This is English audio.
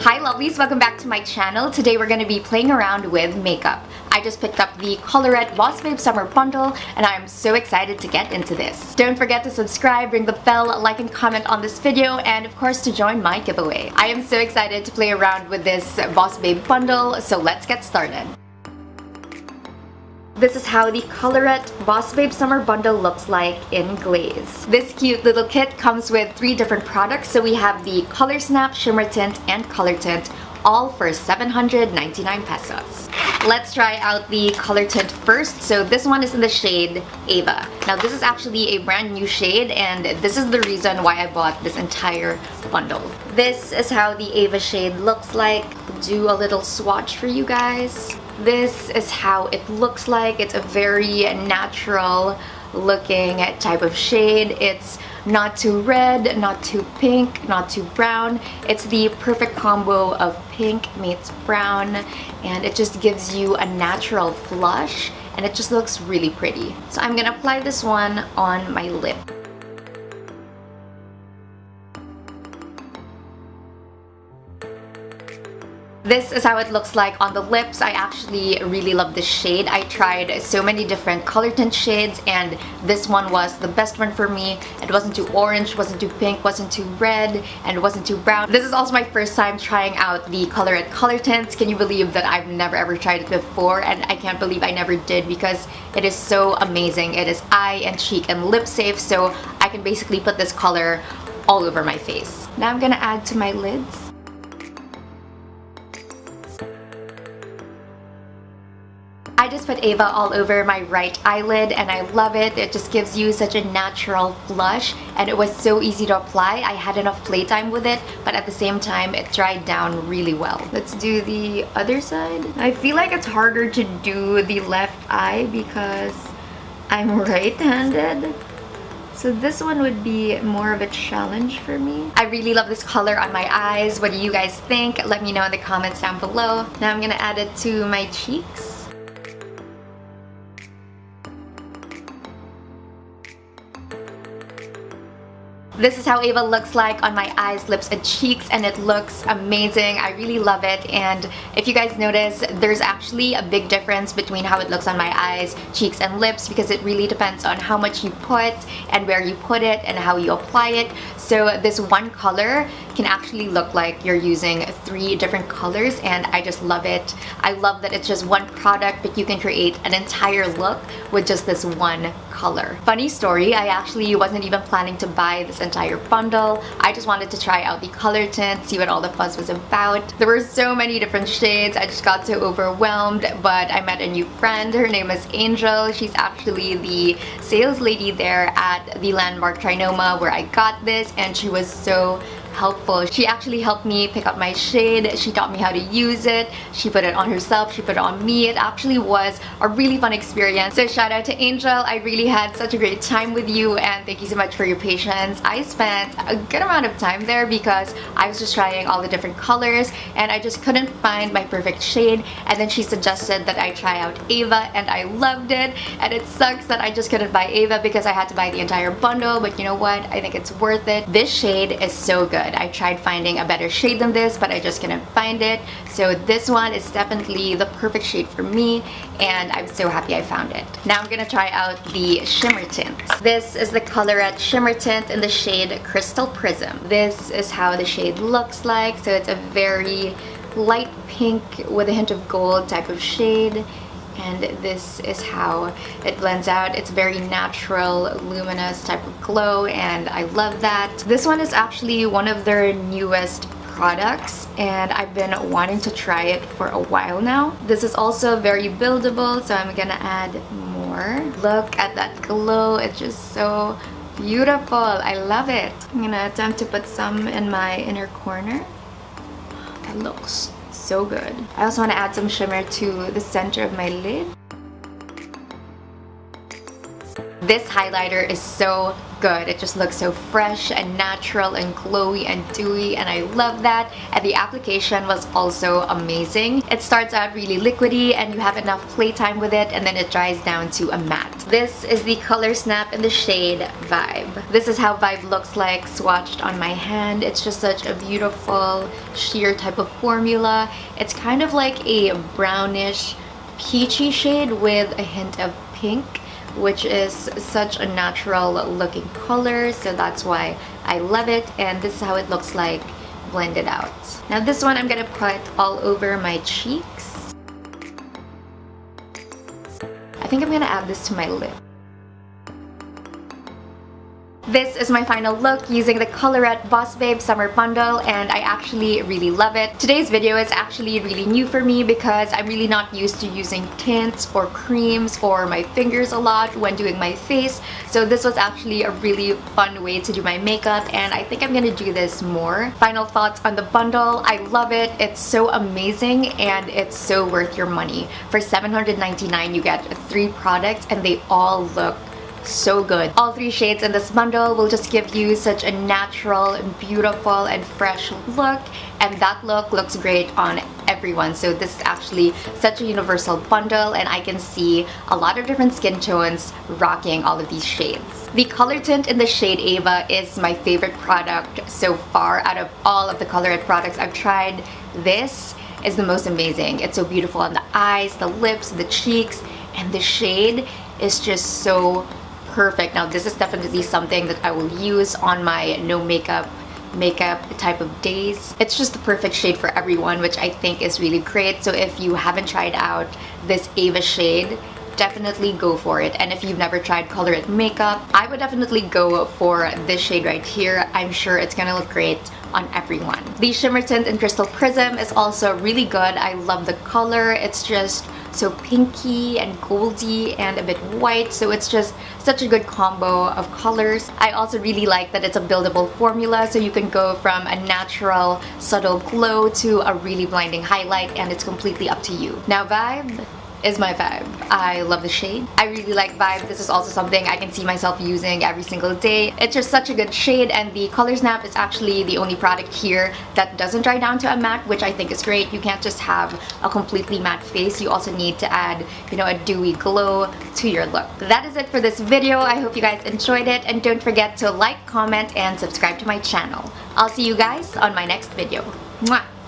Hi lovelies, welcome back to my channel. Today we're going to be playing around with makeup. I just picked up the Colourette Boss Babe Summer Bundle and I'm so excited to get into this. Don't forget to subscribe, ring the bell, like and comment on this video, and of course to join my giveaway. I am so excited to play around with this Boss Babe bundle, so let's get started. This is how the Colourette Boss Babe Summer Bundle looks like in glaze. This cute little kit comes with 3 different products. So we have the Color Snap, Shimmer Tint, and Color Tint, all for 799 pesos. Let's try out the Color Tint first. So this one is in the shade Ava. Now this is actually a brand new shade, and this is the reason why I bought this entire bundle. This is how the Ava shade looks like. Do a little swatch for you guys. This is how it looks like. It's a very natural looking type of shade. It's not too red, not too pink, not too brown. It's the perfect combo of pink meets brown, and it just gives you a natural flush, and it just looks really pretty. So I'm gonna apply this one on my lip. This is how it looks like on the lips. I actually really love this shade. I tried so many different color tint shades and this one was the best one for me. It wasn't too orange, wasn't too pink, wasn't too red, and it wasn't too brown. This is also my first time trying out the Colourette color tints. Can you believe that I've never ever tried it before? And I can't believe I never did because it is so amazing. It is eye and cheek and lip safe, so I can basically put this color all over my face. Now I'm gonna add to my lids. I just put Ava all over my right eyelid and I love it. It just gives you such a natural flush, and it was so easy to apply. I had enough playtime with it, but at the same time it dried down really well. Let's do the other side. I feel like it's harder to do the left eye because I'm right-handed. So this one would be more of a challenge for me. I really love this color on my eyes. What do you guys think? Let me know in the comments down below. Now I'm gonna add it to my cheeks. This is how Ava looks like on my eyes, lips, and cheeks, and it looks amazing. I really love it, and if you guys notice, there's actually a big difference between how it looks on my eyes, cheeks, and lips because it really depends on how much you put and where you put it and how you apply it. So this one color can actually look like you're using 3 different colors, and I just love it. I love that it's just one product, but you can create an entire look with just this one color. Funny story, I actually wasn't even planning to buy this entire bundle. I just wanted to try out the color tint, see what all the fuss was about. There were so many different shades. I just got so overwhelmed, but I met a new friend. Her name is Angel. She's actually the sales lady there at the Landmark Trinoma where I got this, and she was so helpful. She actually helped me pick up my shade. She taught me how to use it. She put it on herself. She put it on me. It actually was a really fun experience. So shout out to Angel. I really had such a great time with you, and thank you so much for your patience. I spent a good amount of time there because I was just trying all the different colors and I just couldn't find my perfect shade, and then she suggested that I try out Ava, and I loved it. And it sucks that I just couldn't buy Ava because I had to buy the entire bundle, but you know what? I think it's worth it. This shade is so good. I tried finding a better shade than this, but I just couldn't find it. So this one is definitely the perfect shade for me, and I'm so happy I found it. Now I'm gonna try out the shimmer tint. This is the Colourette shimmer tint in the shade Crystal Prism. This is how the shade looks like. So it's a very light pink with a hint of gold type of shade. And this is how it blends out. It's very natural, luminous type of glow, and I love that. This one is actually one of their newest products, and I've been wanting to try it for a while now. This is also very buildable, so I'm gonna add more. Look at that glow. It's just so beautiful. I love it. I'm gonna attempt to put some in my inner corner. That looks so good. I also want to add some shimmer to the center of my lid. This highlighter is so good. It just looks so fresh and natural and glowy and dewy, and I love that. And the application was also amazing. It starts out really liquidy and you have enough playtime with it, and then it dries down to a matte. This is the Color Snap in the shade Vibe. This is how Vibe looks like swatched on my hand. It's just such a beautiful sheer type of formula. It's kind of like a brownish peachy shade with a hint of pink, which is such a natural looking color, so that's why I love it. And this is how it looks like blended out. Now this one I'm gonna put all over my cheeks. I think I'm gonna add this to my lip. This is my final look using the Colourette Boss Babe Summer Bundle, and I actually really love it. Today's video is actually really new for me because I'm really not used to using tints or creams or my fingers a lot when doing my face. So this was actually a really fun way to do my makeup, and I think I'm gonna do this more. Final thoughts on the bundle. I love it. It's so amazing and it's so worth your money. For $7.99 you get 3 products and they all look so good. All 3 shades in this bundle will just give you such a natural, beautiful, and fresh look, and that look looks great on everyone. So this is actually such a universal bundle, and I can see a lot of different skin tones rocking all of these shades. The color tint in the shade Ava is my favorite product so far. Out of all of the Colourette products I've tried, this is the most amazing. It's so beautiful on the eyes, the lips, the cheeks, and the shade is just so perfect. Now this is definitely something that I will use on my no makeup type of days. It's just the perfect shade for everyone, which I think is really great. So if you haven't tried out this Ava shade, definitely go for it. And if you've never tried Colourette makeup, I would definitely go for this shade right here. I'm sure it's gonna look great on everyone. The shimmer tint in Crystal Prism is also really good. I love the color. It's just so pinky and goldy and a bit white, so it's just such a good combo of colors. I also really like that it's a buildable formula, so you can go from a natural subtle glow to a really blinding highlight, and it's completely up to you. Now Vibe is my vibe. I love the shade. I really like Vibe. This is also something I can see myself using every single day. It's just such a good shade, and the Color Snap is actually the only product here that doesn't dry down to a matte, which I think is great. You can't just have a completely matte face. You also need to add, you know, a dewy glow to your look. That is it for this video. I hope you guys enjoyed it, and don't forget to like, comment, and subscribe to my channel. I'll see you guys on my next video. Mwah!